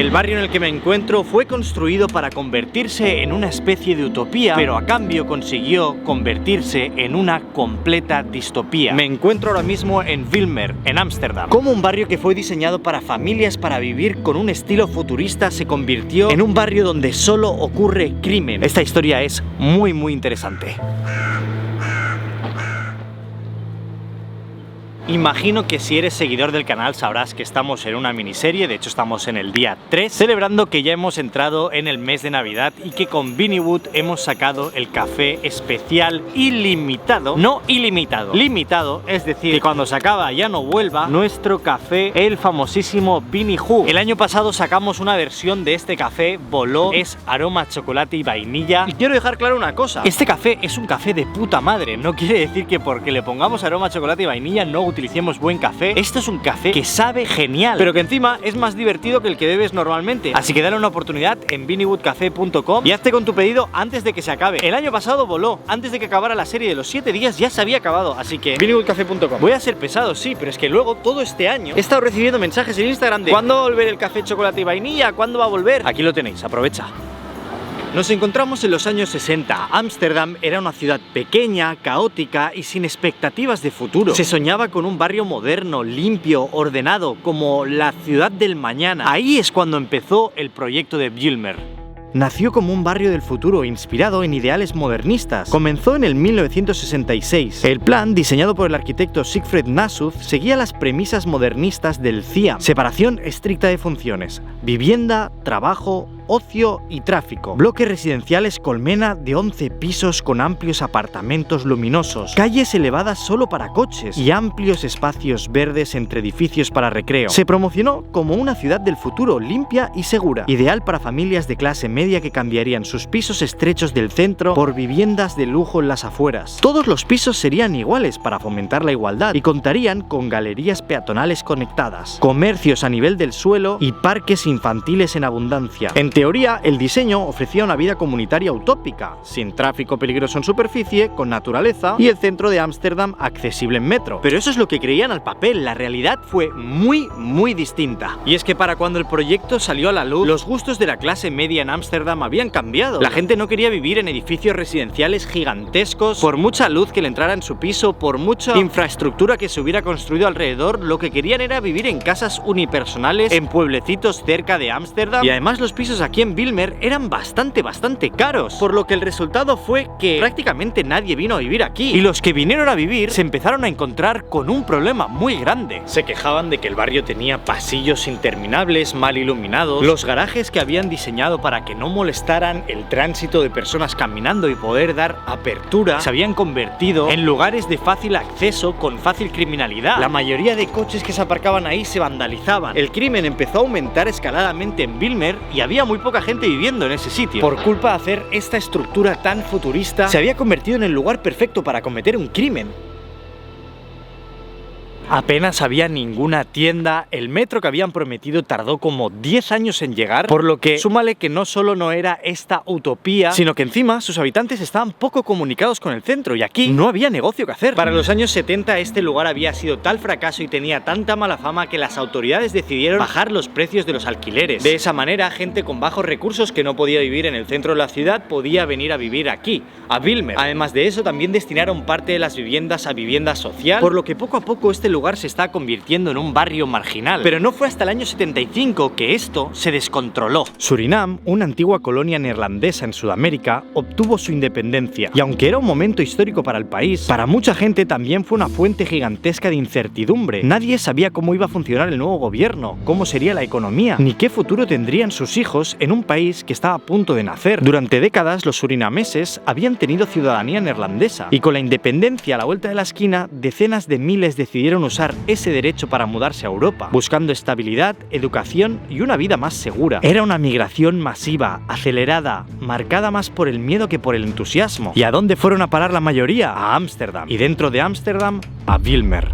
El barrio en el que me encuentro fue construido para convertirse en una especie de utopía, pero a cambio consiguió convertirse en una completa distopía. Me encuentro ahora mismo en Bijlmer, en Ámsterdam. Como un barrio que fue diseñado para familias para vivir con un estilo futurista se convirtió en un barrio donde solo ocurre crimen. Esta historia es muy interesante. Imagino que si eres seguidor del canal sabrás que estamos en una miniserie, de hecho estamos en el día 3, celebrando que ya hemos entrado en el mes de Navidad y que con Vinnywood hemos sacado el café especial ilimitado, no ilimitado, limitado, es decir, que cuando se acaba ya no vuelva, nuestro café, el famosísimo Vinny Who. El año pasado sacamos una versión de este café, voló, es aroma chocolate y vainilla. Y quiero dejar claro una cosa, este café es un café de puta madre, no quiere decir que porque le pongamos aroma chocolate y vainilla no utilicemos buen café. Esto es un café que sabe genial, pero que encima es más divertido que el que bebes normalmente. Así que dale una oportunidad en vinnywoodcafé.com y hazte con tu pedido antes de que se acabe. El año pasado voló, antes de que acabara la serie de los 7 días ya se había acabado, así que vinnywoodcafé.com. Voy a ser pesado, sí, pero es que luego todo este año he estado recibiendo mensajes en Instagram de ¿cuándo va a volver el café chocolate y vainilla? ¿Cuándo va a volver? Aquí lo tenéis, aprovecha. Nos encontramos en los años 60. Ámsterdam era una ciudad pequeña, caótica y sin expectativas de futuro. Se soñaba con un barrio moderno, limpio, ordenado, como la ciudad del mañana. Ahí es cuando empezó el proyecto de Bijlmer. Nació como un barrio del futuro inspirado en ideales modernistas. Comenzó en el 1966. El plan, diseñado por el arquitecto Siegfried Nasuth, seguía las premisas modernistas del CIAM. Separación estricta de funciones: vivienda, trabajo, ocio y tráfico. Bloques residenciales colmena de 11 pisos con amplios apartamentos luminosos, calles elevadas solo para coches y amplios espacios verdes entre edificios para recreo. Se promocionó como una ciudad del futuro limpia y segura, ideal para familias de clase media que cambiarían sus pisos estrechos del centro por viviendas de lujo en las afueras. Todos los pisos serían iguales para fomentar la igualdad y contarían con galerías peatonales conectadas, comercios a nivel del suelo y parques infantiles en abundancia. En teoría, el diseño ofrecía una vida comunitaria utópica, sin tráfico peligroso en superficie, con naturaleza y el centro de Ámsterdam accesible en metro. Pero eso es lo que creían al papel, la realidad fue muy distinta. Y es que para cuando el proyecto salió a la luz, los gustos de la clase media en Ámsterdam habían cambiado. La gente no quería vivir en edificios residenciales gigantescos, por mucha luz que le entrara en su piso, por mucha infraestructura que se hubiera construido alrededor, lo que querían era vivir en casas unipersonales, en pueblecitos cerca de Ámsterdam, y además los pisos aquí en Bijlmer eran bastante caros, por lo que el resultado fue que prácticamente nadie vino a vivir aquí, y los que vinieron a vivir se empezaron a encontrar con un problema muy grande. Se quejaban de que el barrio tenía pasillos interminables, mal iluminados, los garajes que habían diseñado para que no molestaran el tránsito de personas caminando y poder dar apertura se habían convertido en lugares de fácil acceso con fácil criminalidad. La mayoría de coches que se aparcaban ahí se vandalizaban. El crimen empezó a aumentar escaladamente en Bijlmer y había muy poca gente viviendo en ese sitio. Por culpa de hacer esta estructura tan futurista, se había convertido en el lugar perfecto para cometer un crimen. Apenas había ninguna tienda, el metro que habían prometido tardó como 10 años en llegar, por lo que súmale que no solo no era esta utopía, sino que encima sus habitantes estaban poco comunicados con el centro y aquí no había negocio que hacer. Para los años 70 este lugar había sido tal fracaso y tenía tanta mala fama que las autoridades decidieron bajar los precios de los alquileres. De esa manera, gente con bajos recursos que no podía vivir en el centro de la ciudad podía venir a vivir aquí, a Bijlmer. Además de eso, también destinaron parte de las viviendas a vivienda social, por lo que poco a poco este lugar se está convirtiendo en un barrio marginal. Pero no fue hasta el año 75 que esto se descontroló. Surinam, una antigua colonia neerlandesa en Sudamérica, obtuvo su independencia, y aunque era un momento histórico para el país, para mucha gente también fue una fuente gigantesca de incertidumbre. Nadie sabía cómo iba a funcionar el nuevo gobierno, cómo sería la economía, ni qué futuro tendrían sus hijos en un país que estaba a punto de nacer. Durante décadas los surinameses habían tenido ciudadanía neerlandesa, y con la independencia a la vuelta de la esquina, decenas de miles decidieron usar ese derecho para mudarse a Europa, buscando estabilidad, educación y una vida más segura. Era una migración masiva, acelerada, marcada más por el miedo que por el entusiasmo. ¿Y a dónde fueron a parar la mayoría? A Ámsterdam. Y dentro de Ámsterdam, a Bijlmer.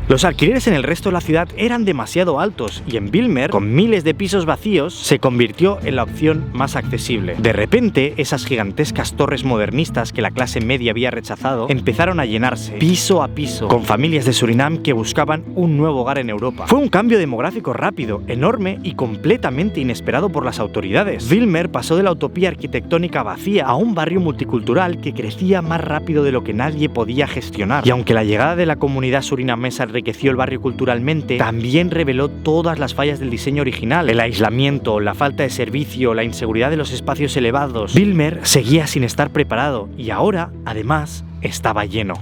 Los alquileres en el resto de la ciudad eran demasiado altos y en Bijlmer, con miles de pisos vacíos, se convirtió en la opción más accesible. De repente, esas gigantescas torres modernistas que la clase media había rechazado empezaron a llenarse, piso a piso, con familias de Surinam que buscaban un nuevo hogar en Europa. Fue un cambio demográfico rápido, enorme y completamente inesperado por las autoridades. Bijlmer pasó de la utopía arquitectónica vacía a un barrio multicultural que crecía más rápido de lo que nadie podía gestionar. Y aunque la llegada de la comunidad surinamesa enriqueció el barrio culturalmente, también reveló todas las fallas del diseño original: el aislamiento, la falta de servicio, la inseguridad de los espacios elevados. Bijlmer seguía sin estar preparado y ahora, además, estaba lleno.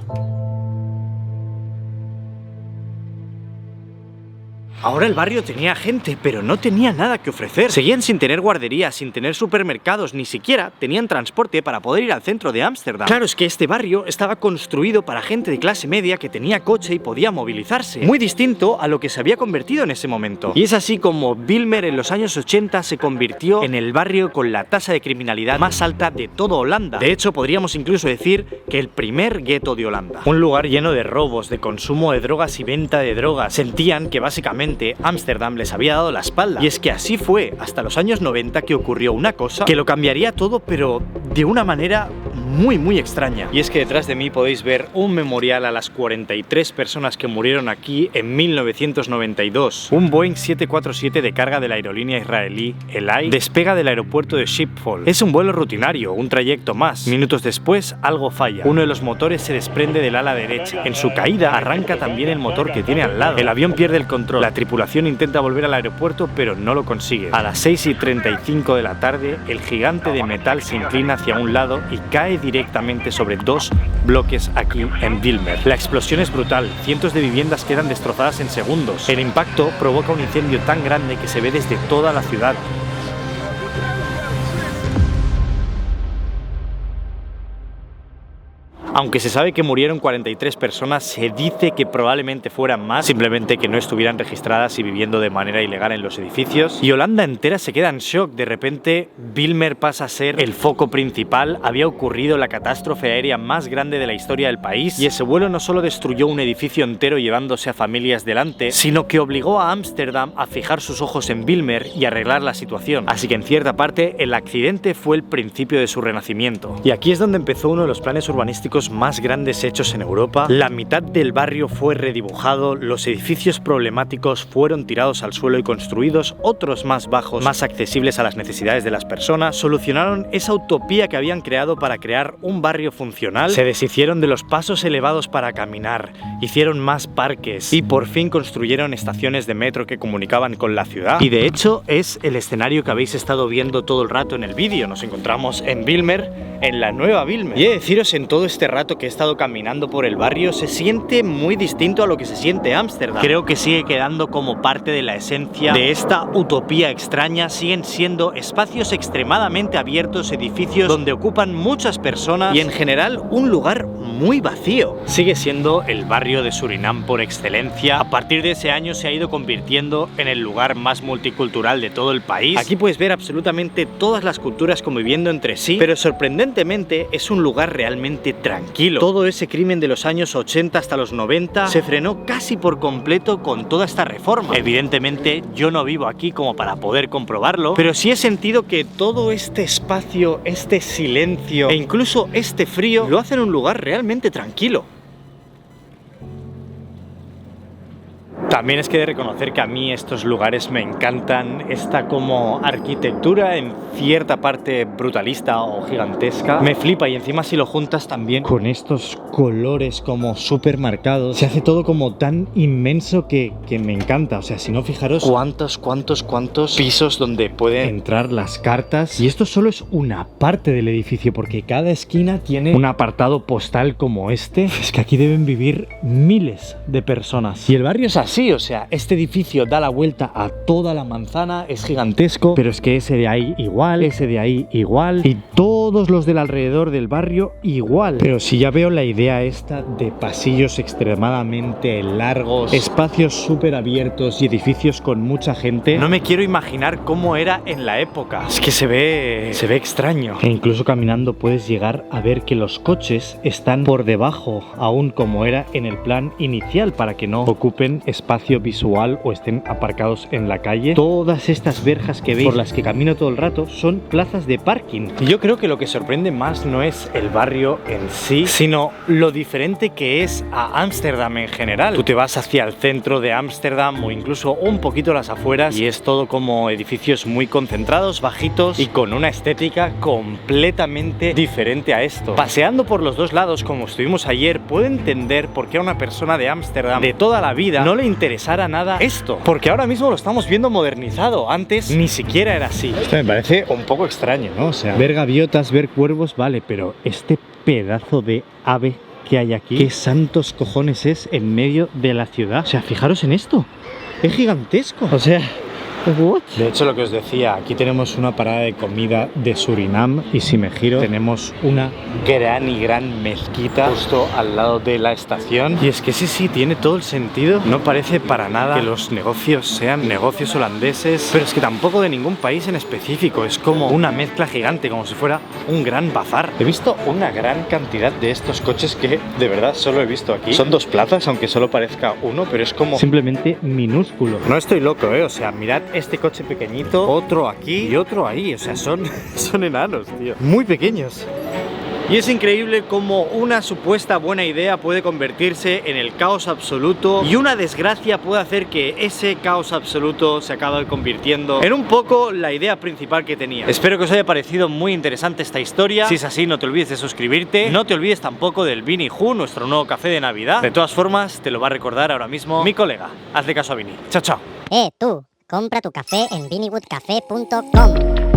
Ahora el barrio tenía gente, pero no tenía nada que ofrecer. Seguían sin tener guarderías, sin tener supermercados, ni siquiera tenían transporte para poder ir al centro de Ámsterdam. Claro, es que este barrio estaba construido para gente de clase media que tenía coche y podía movilizarse. Muy distinto a lo que se había convertido en ese momento. Y es así como Bijlmer en los años 80 se convirtió en el barrio con la tasa de criminalidad más alta de toda Holanda. De hecho, podríamos incluso decir que el primer gueto de Holanda. Un lugar lleno de robos, de consumo de drogas y venta de drogas. Sentían que básicamente Ámsterdam les había dado la espalda. Y es que así fue hasta los años 90 que ocurrió una cosa que lo cambiaría todo, pero de una manera muy extraña. Y es que detrás de mí podéis ver un memorial a las 43 personas que murieron aquí en 1992. Un Boeing 747 de carga de la aerolínea israelí El Al despega del aeropuerto de Schiphol. Es un vuelo rutinario, un trayecto más. Minutos después, algo falla. Uno de los motores se desprende del ala derecha. En su caída, arranca también el motor que tiene al lado. El avión pierde el control. La tripulación intenta volver al aeropuerto, pero no lo consigue. A las 6:35 de la tarde, el gigante de metal se inclina hacia un lado y cae directamente sobre dos bloques aquí en Bijlmer. La explosión es brutal, cientos de viviendas quedan destrozadas en segundos. El impacto provoca un incendio tan grande que se ve desde toda la ciudad. Aunque se sabe que murieron 43 personas, se dice que probablemente fueran más, simplemente que no estuvieran registradas y viviendo de manera ilegal en los edificios. Y Holanda entera se queda en shock. De repente, Bijlmer pasa a ser el foco principal. Había ocurrido la catástrofe aérea más grande de la historia del país, y ese vuelo no solo destruyó un edificio entero llevándose a familias delante, sino que obligó a Ámsterdam a fijar sus ojos en Bijlmer y arreglar la situación. Así que en cierta parte, el accidente fue el principio de su renacimiento. Y aquí es donde empezó uno de los planes urbanísticos más grandes hechos en Europa. La mitad del barrio fue redibujado, los edificios problemáticos fueron tirados al suelo y construidos otros más bajos, más accesibles a las necesidades de las personas. Solucionaron esa utopía que habían creado para crear un barrio funcional. Se deshicieron de los pasos elevados para caminar, hicieron más parques y por fin construyeron estaciones de metro que comunicaban con la ciudad. Y de hecho es el escenario que habéis estado viendo todo el rato en el vídeo. Nos encontramos en Bijlmer, en la nueva Bijlmer. Y he de deciros, en todo este rato que he estado caminando por el barrio, se siente muy distinto a lo que se siente Ámsterdam. Creo que sigue quedando como parte de la esencia de esta utopía extraña. Siguen siendo espacios extremadamente abiertos, edificios donde ocupan muchas personas y en general un lugar muy vacío. Sigue siendo el barrio de Surinam por excelencia. A partir de ese año se ha ido convirtiendo en el lugar más multicultural de todo el país. Aquí puedes ver absolutamente todas las culturas conviviendo entre sí, pero sorprendentemente es un lugar realmente tranquilo. Todo ese crimen de los años 80 hasta los 90 se frenó casi por completo con toda esta reforma. Evidentemente yo no vivo aquí como para poder comprobarlo, pero sí he sentido que todo este espacio, este silencio e incluso este frío lo hacen un lugar realmente tranquilo. También es que he de reconocer que a mí estos lugares me encantan. Esta como arquitectura en cierta parte brutalista o gigantesca me flipa, y encima si lo juntas también con estos colores como súper marcados, se hace todo como tan inmenso que me encanta. O sea, si no, fijaros cuántos pisos donde pueden entrar las cartas. Y esto solo es una parte del edificio, porque cada esquina tiene un apartado postal como este. Es que aquí deben vivir miles de personas. Y el barrio es así. sí, o sea, este edificio da la vuelta a toda la manzana, es gigantesco, pero es que ese de ahí igual, ese de ahí igual y todos los del alrededor del barrio igual. Pero si ya veo la idea esta de pasillos extremadamente largos, espacios súper abiertos y edificios con mucha gente, no me quiero imaginar cómo era en la época. Es que se ve extraño. E incluso caminando puedes llegar a ver que los coches están por debajo, aún como era en el plan inicial, para que no ocupen espacio visual o estén aparcados en la calle. Todas estas verjas que veis por las que camino todo el rato son plazas de parking. Y yo creo que lo que sorprende más no es el barrio en sí, sino lo diferente que es a Ámsterdam en general. Tú te vas hacia el centro de Ámsterdam o incluso un poquito a las afueras y es todo como edificios muy concentrados, bajitos y con una estética completamente diferente a esto. Paseando por los dos lados como estuvimos ayer, puedo entender por qué a una persona de Ámsterdam de toda la vida no le interesara nada esto, porque ahora mismo lo estamos viendo modernizado. Antes ni siquiera era así. Esto me parece un poco extraño, ¿no? O sea, ver gaviotas, ver cuervos, vale, pero este pedazo de ave que hay aquí, ¿qué santos cojones es en medio de la ciudad? O sea, fijaros en esto, es gigantesco. O sea, ¿what? De hecho, lo que os decía, aquí tenemos una parada de comida de Surinam y si me giro tenemos una gran mezquita justo al lado de la estación. Y es que sí, tiene todo el sentido. No parece para nada que los negocios sean negocios holandeses, pero es que tampoco de ningún país en específico. Es como una mezcla gigante, como si fuera un gran bazar. He visto una gran cantidad de estos coches que de verdad solo he visto aquí. Son dos plazas, aunque solo parezca uno, pero es como simplemente minúsculo. No estoy loco, o sea, mirad este coche pequeñito, otro aquí y otro ahí, o sea, son enanos, tío, muy pequeños. Y es increíble cómo una supuesta buena idea puede convertirse en el caos absoluto y una desgracia puede hacer que ese caos absoluto se acabe convirtiendo en un poco la idea principal que tenía. Espero que os haya parecido muy interesante esta historia. Si es así, no te olvides de suscribirte. No te olvides tampoco del Vini Who, nuestro nuevo café de Navidad. De todas formas, te lo va a recordar ahora mismo mi colega. Hazle caso a Vini. Chao, chao. Tú, compra tu café en vinnywoodcafe.com.